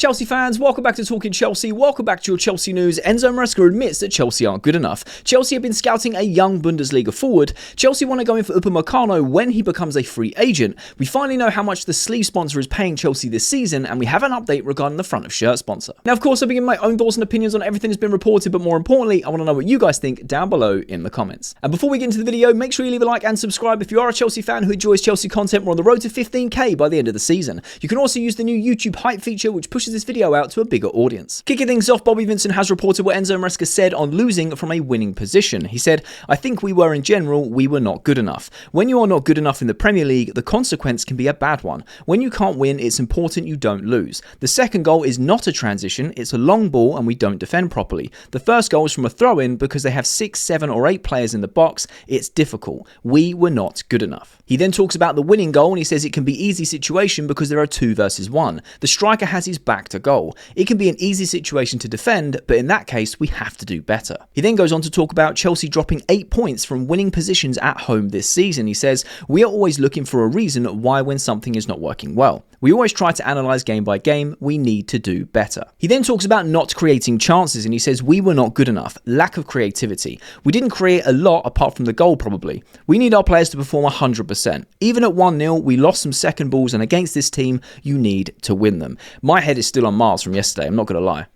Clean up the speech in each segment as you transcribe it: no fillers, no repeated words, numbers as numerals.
Chelsea fans, welcome back to Talking Chelsea. Welcome back to your Chelsea news. Enzo Maresca admits that Chelsea aren't good enough. Chelsea have been scouting a young Bundesliga forward. Chelsea want to go in for upamecano when he becomes a free agent. We finally know how much the sleeve sponsor is paying Chelsea this season, and we have an update regarding the front of shirt sponsor. Now, of course, I'll be giving my own thoughts and opinions on everything that's been reported, but more importantly, I want to know what you guys think down below in the comments. And before we get into the video, make sure you leave a like and subscribe if you are a Chelsea fan who enjoys Chelsea content. We're on the road to 15k by the end of the season. You can also use the new YouTube hype feature, which pushes this video out to a bigger audience. Kicking things off, Bobby Vincent has reported what Enzo Maresca said on losing from a winning position. He said, "I think we were not good enough. When you are not good enough in the Premier League, the consequence can be a bad one. When you can't win, it's important you don't lose. The second goal is not a transition, it's a long ball and we don't defend properly. The first goal is from a throw-in because they have 6, 7 or 8 players in the box. It's difficult. We were not good enough." He then talks about the winning goal and he says it can be easy situation because there are 2 versus 1. The striker has his back to goal. It can be an easy situation to defend, but in that case, we have to do better. He then goes on to talk about Chelsea dropping 8 points from winning positions at home this season. He says, "We are always looking for a reason why when something is not working well. We always try to analyse game by game. We need to do better." He then talks about not creating chances and he says, "We were not good enough. Lack of creativity. We didn't create a lot apart from the goal probably. We need our players to perform 100%. Even at 1-0, we lost some second balls and against this team, you need to win them." My head is still on Mars from yesterday, I'm not going to lie.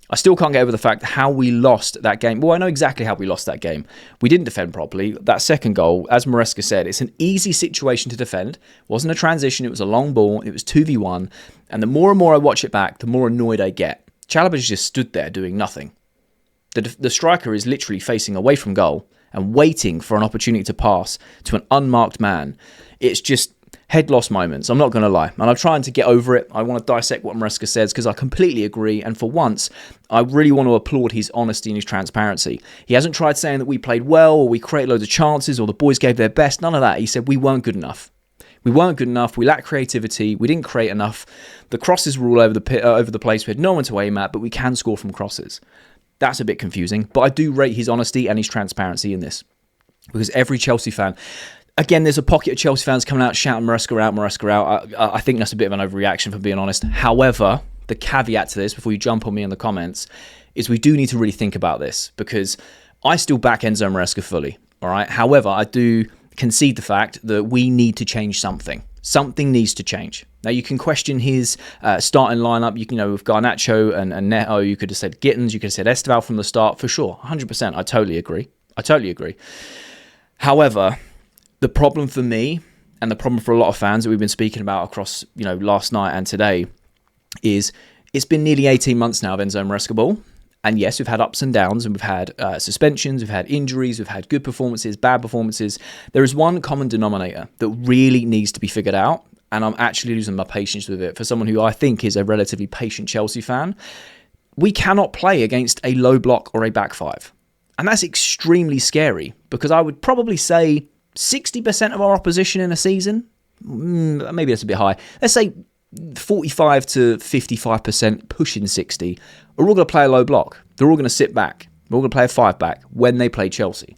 I still can't get over the fact how we lost that game. Well, I know exactly how we lost that game. We didn't defend properly. That second goal, as Maresca said, it's an easy situation to defend. It wasn't a transition, it was a long ball, it was 2v1. And the more and more I watch it back, the more annoyed I get. Chalobah's just stood there doing nothing. The striker is literally facing away from goal and waiting for an opportunity to pass to an unmarked man. It's just head loss moments, I'm not going to lie. And I'm trying to get over it. I want to dissect what Maresca says because I completely agree. And for once, I really want to applaud his honesty and his transparency. He hasn't tried saying that we played well or we created loads of chances or the boys gave their best. None of that. He said we weren't good enough. We weren't good enough. We lacked creativity. We didn't create enough. The crosses were all over the place. We had no one to aim at, but we can score from crosses. That's a bit confusing. But I do rate his honesty and his transparency in this because every Chelsea fan... Again, there's a pocket of Chelsea fans coming out shouting Maresca out, Maresca out. I think that's a bit of an overreaction, for being honest. However, the caveat to this, before you jump on me in the comments, is we do need to really think about this because I still back Enzo Maresca fully. All right. However, I do concede the fact that we need to change something. Something needs to change. Now, you can question his starting lineup. You know, with Garnacho and Neto, you could have said Gittins, you could have said Esteval from the start, for sure. 100%. I totally agree. However, the problem for me, and the problem for a lot of fans that we've been speaking about across, last night and today, is it's been nearly 18 months now of Enzo Maresca ball. And yes, we've had ups and downs, and we've had suspensions, we've had injuries, we've had good performances, bad performances. There is one common denominator that really needs to be figured out, and I'm actually losing my patience with it. For someone who I think is a relatively patient Chelsea fan, we cannot play against a low block or a back five. And that's extremely scary, because I would probably say 60% of our opposition in a season, maybe that's a bit high, let's say 45 to 55%, pushing 60, are all going to play a low block. They're all going to sit back. They're all going to play a 5-back when they play Chelsea.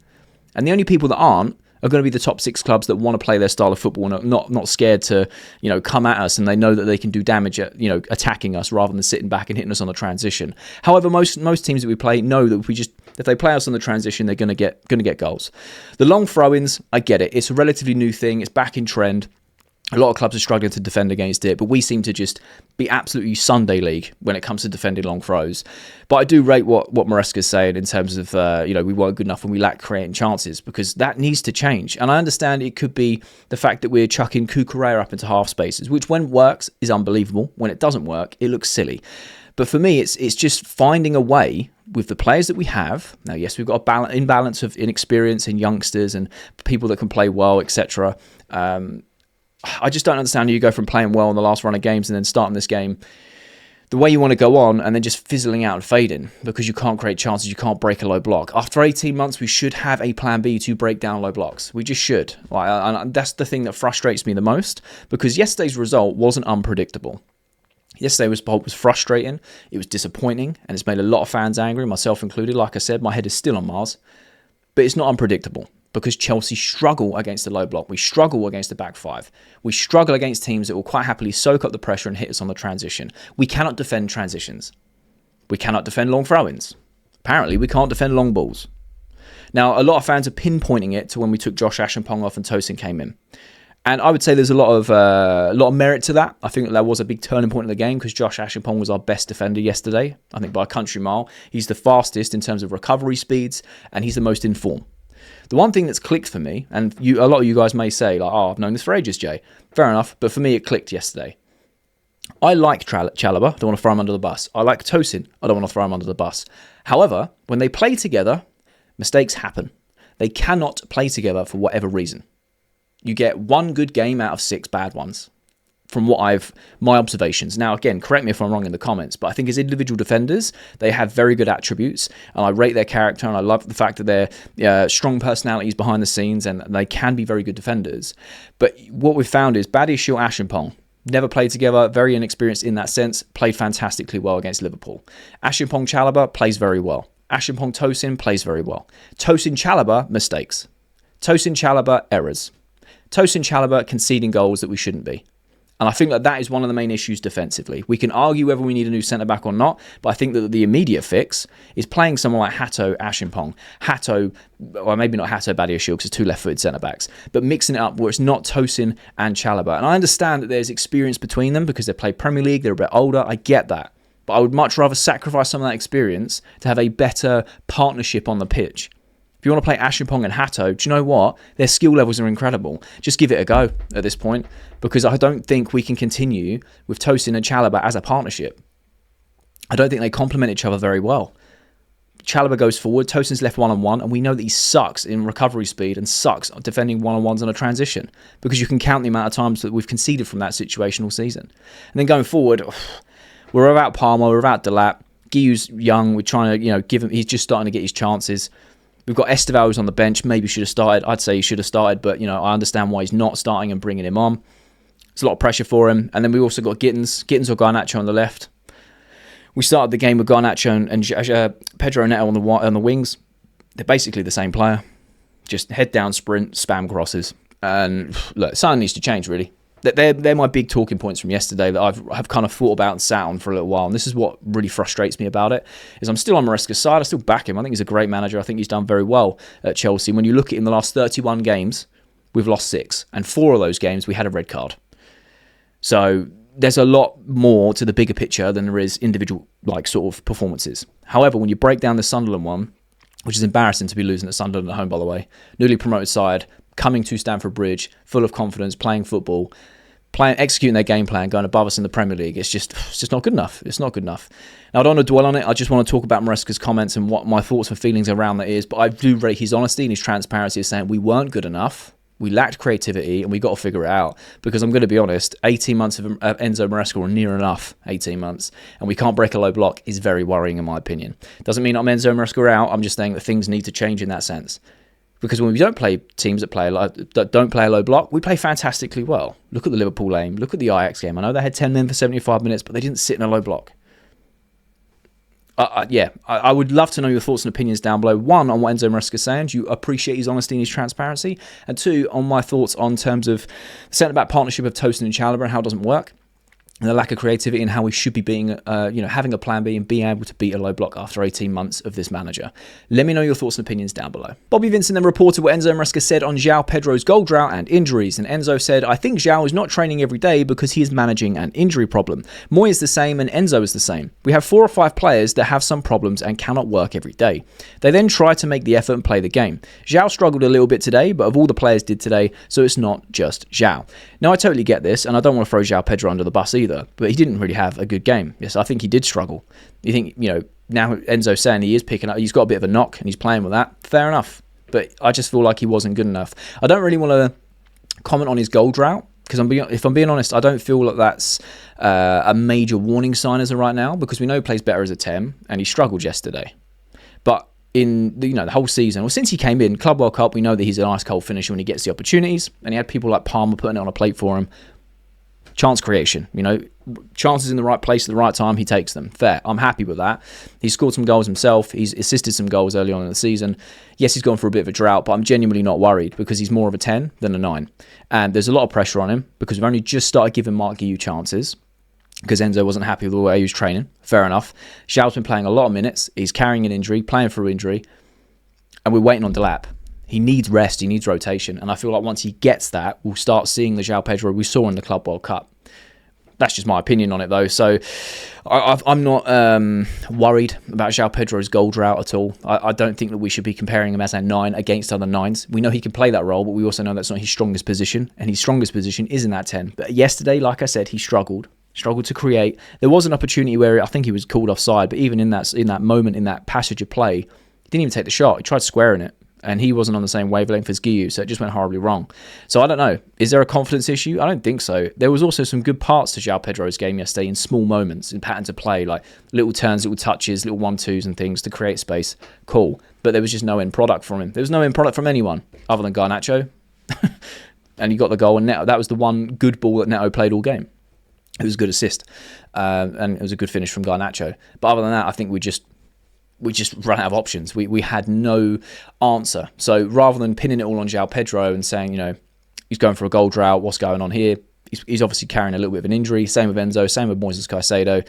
And the only people that aren't are going to be the top 6 clubs that want to play their style of football and are not scared to, come at us, and they know that they can do damage at, attacking us rather than sitting back and hitting us on the transition. However, most teams that we play know that if they play us on the transition, they're going to get goals. The long throw-ins, I get it. It's a relatively new thing. It's back in trend. A lot of clubs are struggling to defend against it, but we seem to just be absolutely Sunday league when it comes to defending long throws. But I do rate what Maresca's saying in terms of, we weren't good enough and we lack creating chances, because that needs to change. And I understand it could be the fact that we're chucking Cucurella up into half spaces, which when it works is unbelievable. When it doesn't work, it looks silly. But for me, it's just finding a way with the players that we have. Now, yes, we've got an imbalance of inexperience in youngsters and people that can play well, etc. I just don't understand how you go from playing well in the last run of games and then starting this game the way you want to go on and then just fizzling out and fading because you can't create chances, you can't break a low block. After 18 months, we should have a plan B to break down low blocks. We just should. And that's the thing that frustrates me the most, because yesterday's result wasn't unpredictable. Yesterday's result was frustrating, it was disappointing, and it's made a lot of fans angry, myself included. Like I said, my head is still on Mars, but it's not unpredictable. because Chelsea struggle against the low block. We struggle against the back five. We struggle against teams that will quite happily soak up the pressure and hit us on the transition. We cannot defend transitions. We cannot defend long throw-ins. Apparently, we can't defend long balls. Now, a lot of fans are pinpointing it to when we took Josh Ashington off and Tosin came in. And I would say there's a lot of merit to that. I think that was a big turning point in the game because Josh Ashington was our best defender yesterday. I think by a country mile. He's the fastest in terms of recovery speeds, and he's the most in form. The one thing that's clicked for me, and a lot of you guys may say, like, oh, I've known this for ages, Jay. Fair enough, but for me, it clicked yesterday. I like Chalobah. I don't want to throw him under the bus. I like Tosin. I don't want to throw him under the bus. However, when they play together, mistakes happen. They cannot play together for whatever reason. You get one good game out of 6 bad ones from my observations. Now, again, correct me if I'm wrong in the comments, but I think as individual defenders, they have very good attributes, and I rate their character, and I love the fact that they're strong personalities behind the scenes, and they can be very good defenders. But what we've found is Badiashile Ashimpong never played together, very inexperienced in that sense, played fantastically well against Liverpool. Ashimpong Chalobah plays very well. Ashimpong Tosin plays very well. Tosin Chalobah, mistakes. Tosin Chalobah, errors. Tosin Chalobah conceding goals that we shouldn't be. And I think that is one of the main issues defensively. We can argue whether we need a new centre-back or not, but I think that the immediate fix is playing someone like Hato Ashimpong. Hato, or maybe not Hato Badiashile because it's 2 left-footed centre-backs, but mixing it up where it's not Tosin and Chalobah. And I understand that there's experience between them because they play Premier League, they're a bit older, I get that. But I would much rather sacrifice some of that experience to have a better partnership on the pitch. If you want to play Ashimpong and Hato, do you know what? Their skill levels are incredible. Just give it a go at this point because I don't think we can continue with Tosin and Chalobah as a partnership. I don't think they complement each other very well. Chalobah goes forward, Tosin's left one-on-one, and we know that he sucks in recovery speed and sucks defending one-on-ones on a transition because you can count the amount of times that we've conceded from that situation all season. And then going forward, we're without Palmer, we're without Delap. Guiu's young, we're trying to give him, he's just starting to get his chances. We've got Esteval who's on the bench. Maybe should have started. I'd say he should have started, but I understand why he's not starting and bringing him on. It's a lot of pressure for him. And then we also got Gittins or Garnacho on the left. We started the game with Garnacho and Pedro Neto on the wings. They're basically the same player. Just head down, sprint, spam crosses. And look, something needs to change, really. They're my big talking points from yesterday that I've kind of thought about and sat on for a little while. And this is what really frustrates me about it, is I'm still on Maresca's side. I still back him. I think he's a great manager. I think he's done very well at Chelsea. When you look at in the last 31 games, we've lost 6. And 4 of those games, we had a red card. So there's a lot more to the bigger picture than there is individual sort of performances. However, when you break down the Sunderland one, which is embarrassing to be losing at Sunderland at home, by the way, newly promoted side, coming to Stamford Bridge, full of confidence, playing football, executing their game plan, going above us in the Premier League. It's just not good enough. It's not good enough. Now, I don't want to dwell on it. I just want to talk about Maresca's comments and what my thoughts and feelings around that is. But I do rate his honesty and his transparency of saying we weren't good enough, we lacked creativity, and we got to figure it out. Because I'm going to be honest, 18 months of Enzo Maresca were near enough 18 months, and we can't break a low block is very worrying in my opinion. Doesn't mean I'm Enzo Maresca out. I'm just saying that things need to change in that sense. Because when we don't play teams that don't play a low block, we play fantastically well. Look at the Liverpool game. Look at the Ajax game. I know they had 10 men for 75 minutes, but they didn't sit in a low block. I would love to know your thoughts and opinions down below. 1, on what Enzo Maresca is saying. Do you appreciate his honesty and his transparency? And 2, on my thoughts on terms of the centre-back partnership of Tosin and Chalobah and how it doesn't work. And the lack of creativity and how we should be being, having a plan B and being able to beat a low block after 18 months of this manager. Let me know your thoughts and opinions down below. Bobby Vincent then reported what Enzo Maresca said on Joao Pedro's goal drought and injuries. And Enzo said, I think Joao is not training every day because he is managing an injury problem. Moy is the same and Enzo is the same. We have 4 or 5 players that have some problems and cannot work every day. They then try to make the effort and play the game. Joao struggled a little bit today, but of all the players did today, so it's not just Joao. Now, I totally get this, and I don't want to throw Joao Pedro under the bus either, but he didn't really have a good game. Yes, I think he did struggle. You think, now Enzo's saying he is picking up, he's got a bit of a knock and he's playing with that. Fair enough. But I just feel like he wasn't good enough. I don't really want to comment on his goal drought because if I'm being honest, I don't feel like that's a major warning sign as of right now because we know he plays better as a 10 and he struggled yesterday. But in the whole season, or since he came in, Club World Cup, we know that he's an ice cold finisher when he gets the opportunities, and he had people like Palmer putting it on a plate for him. chance creation. Chances in the right place at the right time, he takes them. Fair. I'm happy with that. He's scored some goals himself. He's assisted some goals early on in the season. Yes, he's gone for a bit of a drought, but I'm genuinely not worried because he's more of a 10 than a 9. And there's a lot of pressure on him because we've only just started giving Mark Guiu chances because Enzo wasn't happy with the way he was training. Fair enough. Joao's been playing a lot of minutes. He's carrying an injury, playing through injury, and we're waiting on Delap. He needs rest. He needs rotation. And I feel like once he gets that, we'll start seeing the Joao Pedro we saw in the Club World Cup. That's just my opinion on it, though. So I'm not worried about Joao Pedro's goal drought at all. I don't think that we should be comparing him as a 9 against other 9s. We know he can play that role, but we also know that's not his strongest position. And his strongest position is in that 10. But yesterday, like I said, he struggled to create. There was an opportunity where I think he was called offside, but even in that moment, in that passage of play, he didn't even take the shot. He tried squaring it. And he wasn't on the same wavelength as Guiu, so it just went horribly wrong. So I don't know. Is there a confidence issue? I don't think so. There was also some good parts to Joao Pedro's game yesterday in small moments, in patterns of play, like little turns, little touches, little 1-2s and things to create space. Cool. But there was just no end product from him. There was no end product from anyone other than Garnacho. And he got the goal, and Neto, that was the one good ball that Neto played all game. It was a good assist. And it was a good finish from Garnacho. But other than that, I think we just ran out of options. We had no answer. So rather than pinning it all on Joao Pedro and saying, he's going for a goal drought, what's going on here? He's obviously carrying a little bit of an injury. Same with Enzo, same with Moises Caicedo.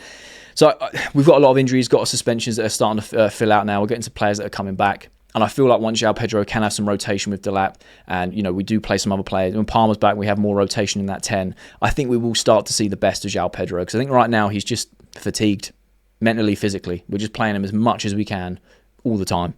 So we've got a lot of injuries, got suspensions that are starting to fill out now. We're getting to players that are coming back. And I feel like once Joao Pedro can have some rotation with Delap, and we do play some other players. When Palmer's back, we have more rotation in that 10. I think we will start to see the best of Joao Pedro, because I think right now he's just fatigued. Mentally, physically. We're just playing him as much as we can all the time.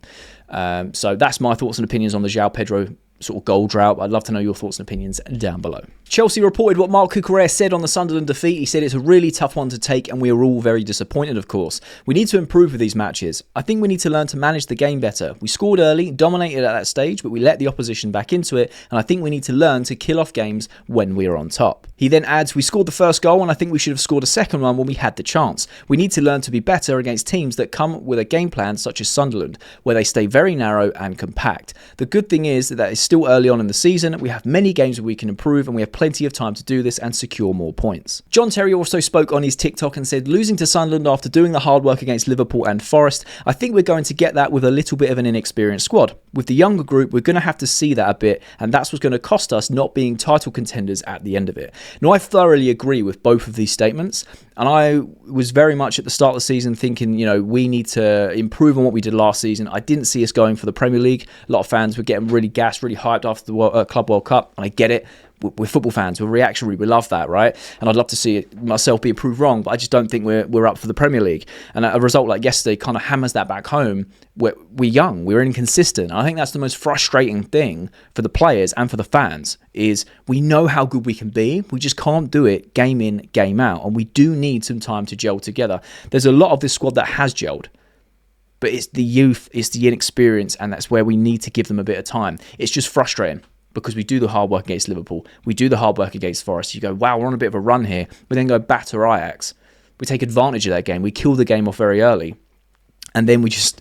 So that's my thoughts and opinions on the Joao Pedro sort of goal drought. I'd love to know your thoughts and opinions down below. Chelsea reported what Marc Cucurella said on the Sunderland defeat. He said it's a really tough one to take and we are all very disappointed, of course. We need to improve with these matches. I think we need to learn to manage the game better. We scored early, dominated at that stage, but we let the opposition back into it, and I think we need to learn to kill off games when we are on top. He then adds, we scored the first goal and I think we should have scored a second one when we had the chance. We need to learn to be better against teams that come with a game plan such as Sunderland, where they stay very narrow and compact. The good thing is that it's still early on in the season. We have many games where we can improve and we have plenty of time to do this and secure more points. John Terry also spoke on his TikTok and said, losing to Sunderland after doing the hard work against Liverpool and Forest, I think we're going to get that with a little bit of an inexperienced squad. With the younger group, we're going to have to see that a bit, and that's what's going to cost us not being title contenders at the end of it. Now, I thoroughly agree with both of these statements, and I was very much at the start of the season thinking, we need to improve on what we did last season. I didn't see us going for the Premier League. A lot of fans were getting really gassed, really hyped after the Club World Cup, and I get it. We're football fans, we're reactionary, we love that, right? And I'd love to see it myself be proved wrong, but I just don't think we're up for the Premier League. And a result like yesterday kind of hammers that back home. We're young, we're inconsistent. And I think that's the most frustrating thing for the players and for the fans, is we know how good we can be, we just can't do it game in, game out. And we do need some time to gel together. There's a lot of this squad that has gelled, but it's the youth, it's the inexperience, and that's where we need to give them a bit of time. It's just frustrating. Because we do the hard work against Liverpool, we do the hard work against Forest. You go, wow, we're on a bit of a run here. We then go batter Ajax. We take advantage of that game. We kill the game off very early. And then we just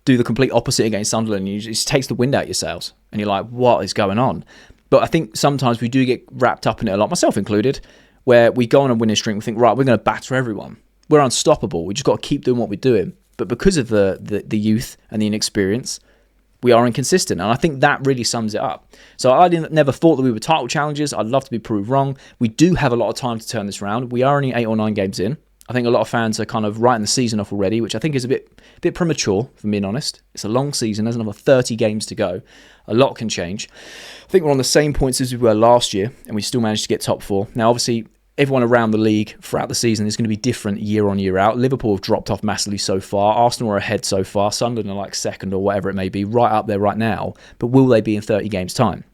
do the complete opposite against Sunderland. It just takes the wind out your sails. And you're like, what is going on? But I think sometimes we do get wrapped up in it a lot, myself included, where we go on a winning streak and we think, right, we're going to batter everyone. We're unstoppable. We just got to keep doing what we're doing. But because of the youth and the inexperience, we are inconsistent, and I think that really sums it up. So I never thought that we were title challengers. I'd love to be proved wrong. We do have a lot of time to turn this around. We are only 8 or 9 games in. I think a lot of fans are kind of writing the season off already, which I think is a bit premature, if I'm being honest. It's a long season. There's another 30 games to go. A lot can change. I think we're on the same points as we were last year, and we still managed to get top 4. Now, obviously, everyone around the league throughout the season is going to be different year on, year out. Liverpool have dropped off massively so far. Arsenal are ahead so far. Sunderland are like second or whatever it may be, right up there right now. But will they be in 30 games' time?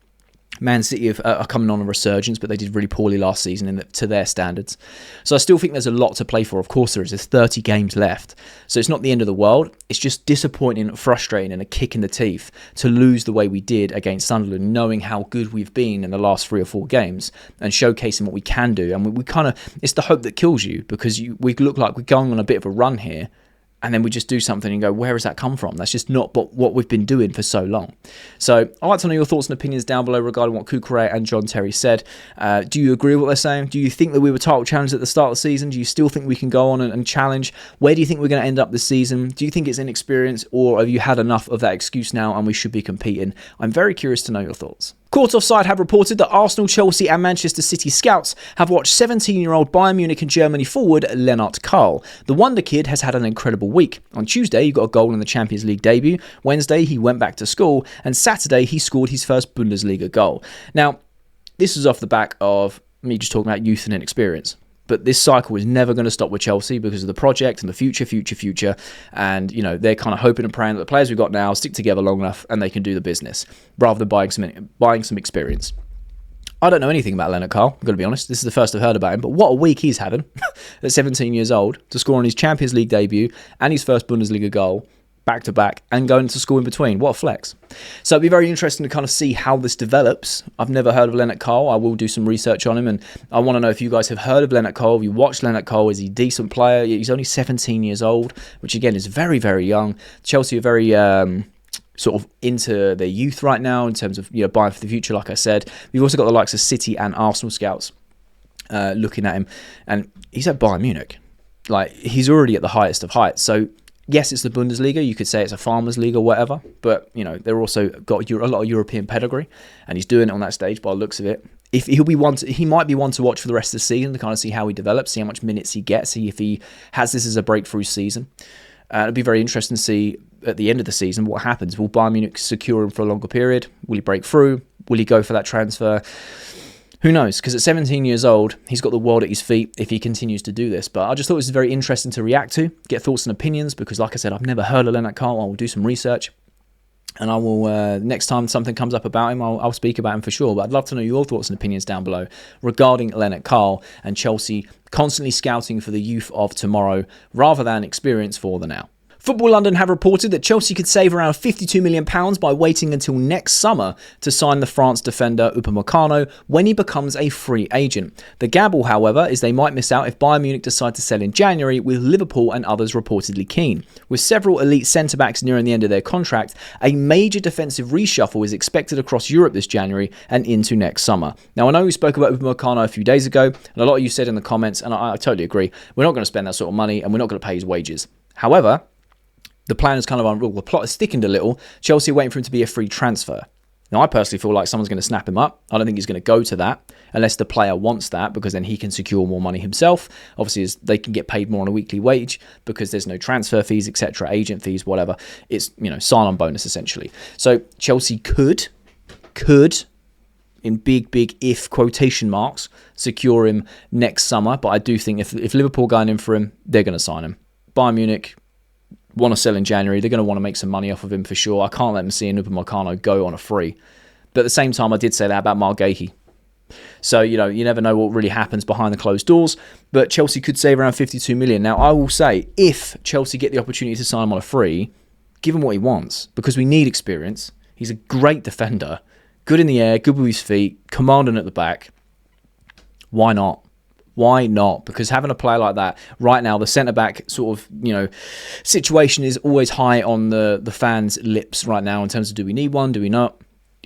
Man City are coming on a resurgence, but they did really poorly last season to their standards. So I still think there's a lot to play for. Of course there is. There's 30 games left. So it's not the end of the world. It's just disappointing, frustrating, and a kick in the teeth to lose the way we did against Sunderland, knowing how good we've been in the last 3 or 4 games and showcasing what we can do. And we kind of, it's the hope that kills you, because we look like we're going on a bit of a run here. and then we just do something and go, where has that come from? That's just not what we've been doing for so long. So I'd like to know your thoughts and opinions down below regarding what Cucurella and John Terry said. Do you agree with what they're saying? Do you think that we were title challenged at the start of the season? Do you still think we can go on and challenge? Where do you think we're going to end up this season? Do you think it's inexperience, or have you had enough of that excuse now and we should be competing? I'm very curious to know your thoughts. Court Offside have reported that Arsenal, Chelsea and Manchester City scouts have watched 17-year-old Bayern Munich and Germany forward Lennart Karl. The Wonderkid has had an incredible week. On Tuesday, he got a goal in the Champions League debut. Wednesday, he went back to school. And Saturday, he scored his first Bundesliga goal. Now, this is off the back of me just talking about youth and inexperience. But this cycle is never going to stop with Chelsea because of the project and the future. And, you know, they're kind of hoping and praying that the players we've got now stick together long enough and they can do the business rather than buying some experience. I don't know anything about Lennart Karl, I'm going to be honest. This is the first I've heard about him. But what a week he's having at 17 years old to score on his Champions League debut and his first Bundesliga goal back-to-back and going to school in between. What a flex. So it'll be very interesting to kind of see how this develops. I've never heard of Lennart Karl. I will do some research on him, and I want to know if you guys have heard of Lennart Karl. Have you watched Lennart Karl? Is he a decent player? He's only 17 years old, which again is very, very young. Chelsea are very sort of into their youth right now in terms of, you know, buying for the future, like I said. We've also got the likes of City and Arsenal scouts looking at him, and he's at Bayern Munich. Like, he's already at the highest of heights. So yes, it's the Bundesliga. You could say it's a farmers' league or whatever, but you know they're also got a lot of European pedigree, and he's doing it on that stage by the looks of it. If he might be one to watch for the rest of the season to kind of see how he develops, see how much minutes he gets, see if he has this as a breakthrough season. It'll be very interesting to see at the end of the season what happens. Will Bayern Munich secure him for a longer period? Will he break through? Will he go for that transfer? Who knows? Because at 17 years old, he's got the world at his feet if he continues to do this. But I just thought it was very interesting to react to, get thoughts and opinions, because like I said, I've never heard of Lennart Karl. I will do some research, and I will, next time something comes up about him, I'll speak about him for sure. But I'd love to know your thoughts and opinions down below regarding Lennart Karl and Chelsea constantly scouting for the youth of tomorrow rather than experience for the now. Football London have reported that Chelsea could save around £52 million by waiting until next summer to sign the France defender upamecano when he becomes a free agent. The gamble, however, is they might miss out if Bayern Munich decide to sell in January, with Liverpool and others reportedly keen. With several elite centre-backs nearing the end of their contract, a major defensive reshuffle is expected across Europe this January and into next summer. Now, I know we spoke about upamecano a few days ago, and a lot of you said in the comments, and I totally agree, we're not going to spend that sort of money and we're not going to pay his wages. However, the plan is kind of unreal. The plot is thickened a little. Chelsea are waiting for him to be a free transfer. Now, I personally feel like someone's going to snap him up. I don't think he's going to go to that unless the player wants that, because then he can secure more money himself. Obviously, they can get paid more on a weekly wage because there's no transfer fees, etc., agent fees, whatever. It's, you know, sign-on bonus essentially. So Chelsea could, in big if quotation marks, secure him next summer. But I do think if Liverpool are going in for him, they're going to sign him. Bayern Munich want to sell in January. They're going to want to make some money off of him for sure. I can't let them see upamecano go on a free. But at the same time, I did say that about Margehi. So, you know, you never know what really happens behind the closed doors. But Chelsea could save around 52 million. Now, I will say, if Chelsea get the opportunity to sign him on a free, give him what he wants, because we need experience. He's a great defender, good in the air, good with his feet, commanding at the back. Why not? Why not? Because having a player like that right now, the centre-back sort of, you know, situation is always high on the fans' lips right now in terms of, do we need one? Do we not?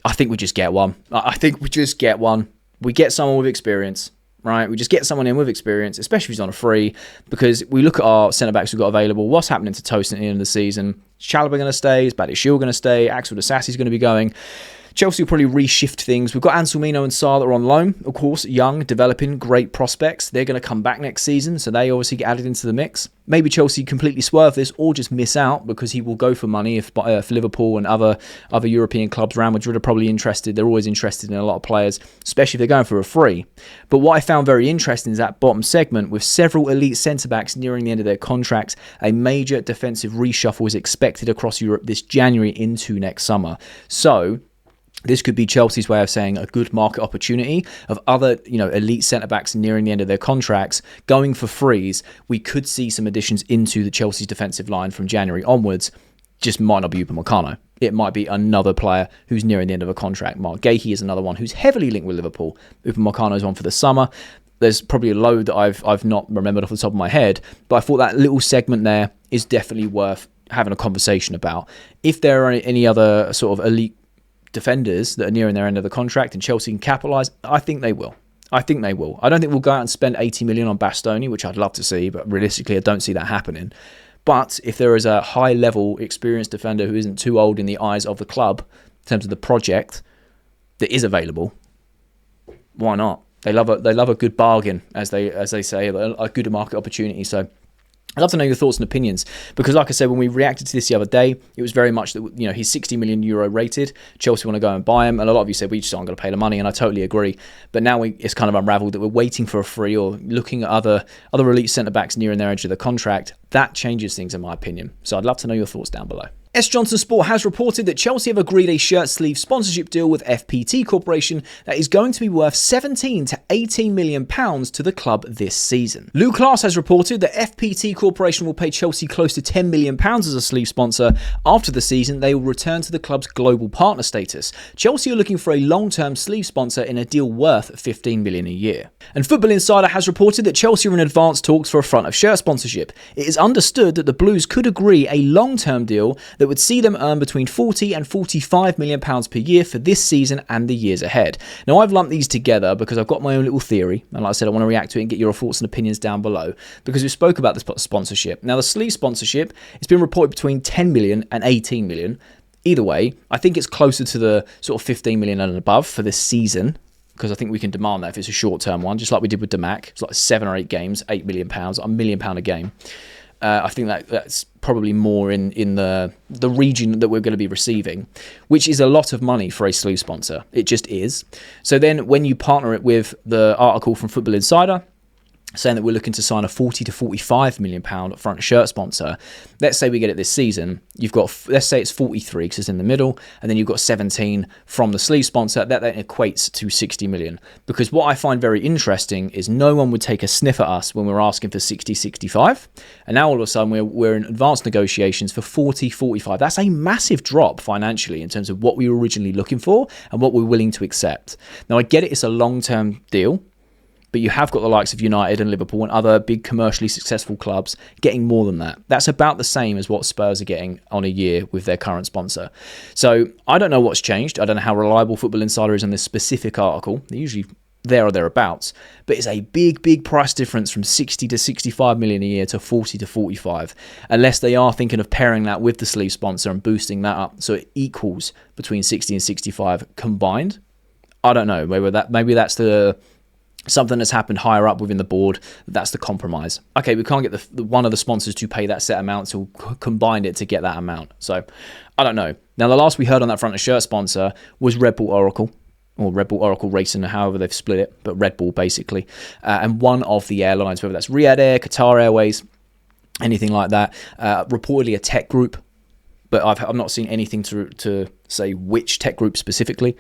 I think we just get one. I think we just get one. We get someone with experience, right? We just get someone in with experience, especially if he's on a free, because we look at our centre-backs we've got available. What's happening to Tosin at the end of the season? Is Chalobah going to stay? Is Badiashile going to stay? Axel Disasi's going to be going. Chelsea will probably reshift things. We've got Anselmino and Sarr that are on loan, of course, young, developing, great prospects. They're going to come back next season, so they obviously get added into the mix. Maybe Chelsea completely swerve this or just miss out because he will go for money if Liverpool and other European clubs, Real Madrid, are probably interested. They're always interested in a lot of players, especially if they're going for a free. But what I found very interesting is that bottom segment, with several elite centre-backs nearing the end of their contracts, a major defensive reshuffle is expected across Europe this January into next summer. So this could be Chelsea's way of saying a good market opportunity of other, you know, elite centre-backs nearing the end of their contracts going for frees. We could see some additions into the Chelsea's defensive line from January onwards. Just might not be upamecano. It might be another player who's nearing the end of a contract. Margehi is another one who's heavily linked with Liverpool. Upamecano is one for the summer. There's probably a load that I've not remembered off the top of my head, but I thought that little segment there is definitely worth having a conversation about. If there are any other sort of elite defenders that are nearing their end of the contract and Chelsea can capitalise, I think they will. I don't think we'll go out and spend 80 million on Bastoni, which I'd love to see, but realistically I don't see that happening. But if there is a high-level experienced defender who isn't too old in the eyes of the club in terms of the project that is available, why not? They love a good bargain, as they say, a good market opportunity. So I'd love to know your thoughts and opinions, because like I said, when we reacted to this the other day, it was very much that, you know, he's 60 million euro rated. Chelsea want to go and buy him, and a lot of you said we just aren't going to pay the money, and I totally agree. But now it's kind of unravelled that we're waiting for a free or looking at other elite centre backs nearing their edge of the contract. That changes things, in my opinion. So I'd love to know your thoughts down below. S. Johnson Sport has reported that Chelsea have agreed a shirt sleeve sponsorship deal with FPT Corporation that is going to be worth 17 to 18 million pounds to the club this season. Lou Class has reported that FPT Corporation will pay Chelsea close to 10 million pounds as a sleeve sponsor. After the season, they will return to the club's global partner status. Chelsea are looking for a long-term sleeve sponsor in a deal worth 15 million a year. And Football Insider has reported that Chelsea are in advanced talks for a front of shirt sponsorship. It is understood that the Blues could agree a long-term deal that would see them earn between 40 and 45 million pounds per year for this season and the years ahead. Now, I've lumped these together because I've got my own little theory, and like I said, I want to react to it and get your thoughts and opinions down below, because we spoke about the sponsorship. Now, the sleeve sponsorship, it's been reported between 10 million and 18 million. Either way, I think it's closer to the sort of 15 million and above for this season, because I think we can demand that if it's a short-term one, just like we did with Damac. It's like 7 or 8 games, £8 million, £1 million a game. I think that's probably more in the region that we're going to be receiving, which is a lot of money for a sleeve sponsor. It just is. So then when you partner it with the article from Football Insider saying that we're looking to sign a 40 to 45 million pound front shirt sponsor, let's say we get it this season, you've got, let's say it's 43 because it's in the middle, and then you've got 17 from the sleeve sponsor, that then equates to 60 million. Because what I find very interesting is no one would take a sniff at us when we're asking for 60, 65, and now all of a sudden we're in advanced negotiations for 40, 45. That's a massive drop financially in terms of what we were originally looking for and what we're willing to accept. Now I get it, it's a long-term deal, but you have got the likes of United and Liverpool and other big commercially successful clubs getting more than that. That's about the same as what Spurs are getting on a year with their current sponsor. So I don't know what's changed. I don't know how reliable Football Insider is on this specific article. They're usually there or thereabouts. But it's a big price difference from 60 to 65 million a year to 40 to 45. Unless they are thinking of pairing that with the sleeve sponsor and boosting that up so it equals between 60 and 65 combined. I don't know. Maybe that's something that's happened higher up within the board. That's the compromise. Okay, we can't get the one of the sponsors to pay that set amount, so we'll combine it to get that amount. So I don't know. Now, the last we heard on that front of shirt sponsor was Red Bull Oracle, or Red Bull Oracle Racing, however they've split it, but Red Bull basically. And one of the airlines, whether that's Riyadh Air, Qatar Airways, anything like that, reportedly a tech group, but I've not seen anything to say which tech group specifically.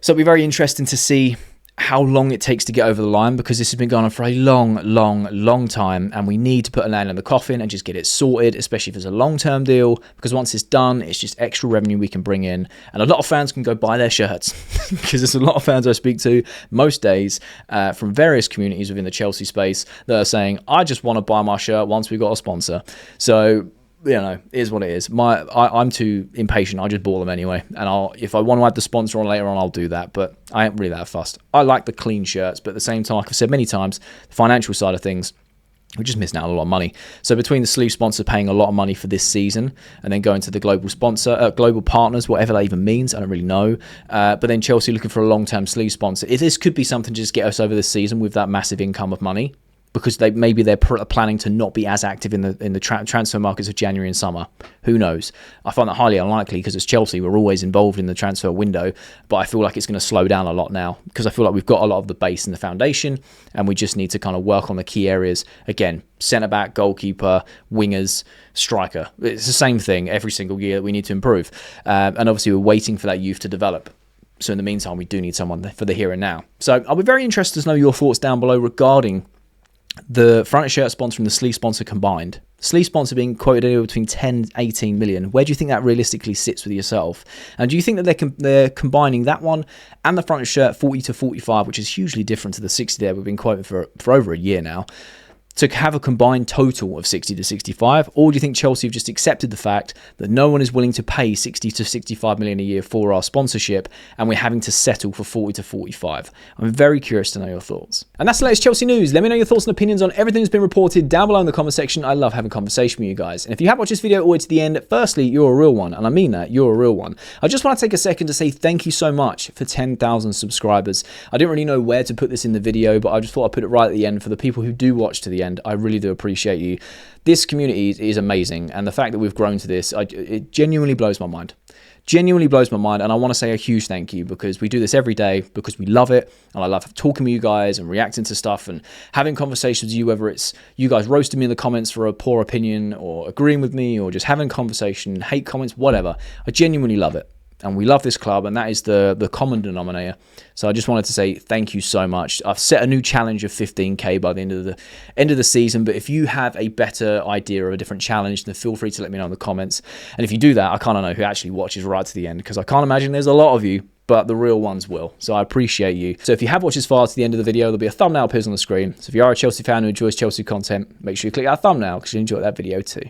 So it'll be very interesting to see how long it takes to get over the line, because this has been going on for a long time, and we need to put a nail in the coffin and just get it sorted, especially if it's a long-term deal, because once it's done, it's just extra revenue we can bring in, and a lot of fans can go buy their shirts, because there's a lot of fans I speak to most days from various communities within the Chelsea space that are saying, I just want to buy my shirt once we've got a sponsor. So, you know, it is what it is. I'm too impatient. I just bought them anyway. And if I want to add the sponsor on later on, I'll do that. But I ain't really that fussed. I like the clean shirts, but at the same time, like I've said many times, the financial side of things, we're just missing out on a lot of money. So between the sleeve sponsor paying a lot of money for this season and then going to the global sponsor, global partners, whatever that even means, I don't really know. But then Chelsea looking for a long-term sleeve sponsor. This could be something to just get us over this season with that massive income of money, because maybe they're planning to not be as active in the transfer markets of January and summer. Who knows? I find that highly unlikely, because it's Chelsea. We're always involved in the transfer window, but I feel like it's going to slow down a lot now, because I feel like we've got a lot of the base and the foundation, and we just need to kind of work on the key areas. Again, centre-back, goalkeeper, wingers, striker. It's the same thing every single year that we need to improve. And obviously we're waiting for that youth to develop. So in the meantime, we do need someone for the here and now. So I'll be very interested to know your thoughts down below regarding the front shirt sponsor and the sleeve sponsor combined. Sleeve sponsor being quoted anywhere between 10 and 18 million. Where do you think that realistically sits with yourself? And do you think that they're combining that one and the front shirt 40 to 45, which is hugely different to the 60 there we've been quoting for over a year now? to have a combined total of 60 to 65, or do you think Chelsea have just accepted the fact that no one is willing to pay 60 to 65 million a year for our sponsorship, and we're having to settle for 40 to 45? I'm very curious to know your thoughts. And that's the latest Chelsea news. Let me know your thoughts and opinions on everything that's been reported down below in the comment section. I love having conversation with you guys. And if you have watched this video all the way to the end, firstly, you're a real one, and I mean that, you're a real one. I just want to take a second to say thank you so much for 10,000 subscribers. I didn't really know where to put this in the video, but I just thought I'd put it right at the end for the people who do watch to the end. I really do appreciate you. This community is amazing, and the fact that we've grown to this, it genuinely blows my mind. Genuinely blows my mind, and I want to say a huge thank you, because we do this every day because we love it, and I love talking with you guys and reacting to stuff and having conversations with you, whether it's you guys roasting me in the comments for a poor opinion or agreeing with me or just having conversation, hate comments, whatever. I genuinely love it. And we love this club, and that is the common denominator. So I just wanted to say thank you so much. I've set a new challenge of 15k by the end of the season, but if you have a better idea of a different challenge, then feel free to let me know in the comments. And if you do that, I kind of know who actually watches right to the end, because I can't imagine there's a lot of you, but the real ones will. So I appreciate you. So if you have watched this far to the end of the video, there'll be a thumbnail appears on the screen. So if you are a Chelsea fan who enjoys Chelsea content, make sure you click that thumbnail because you enjoy that video too.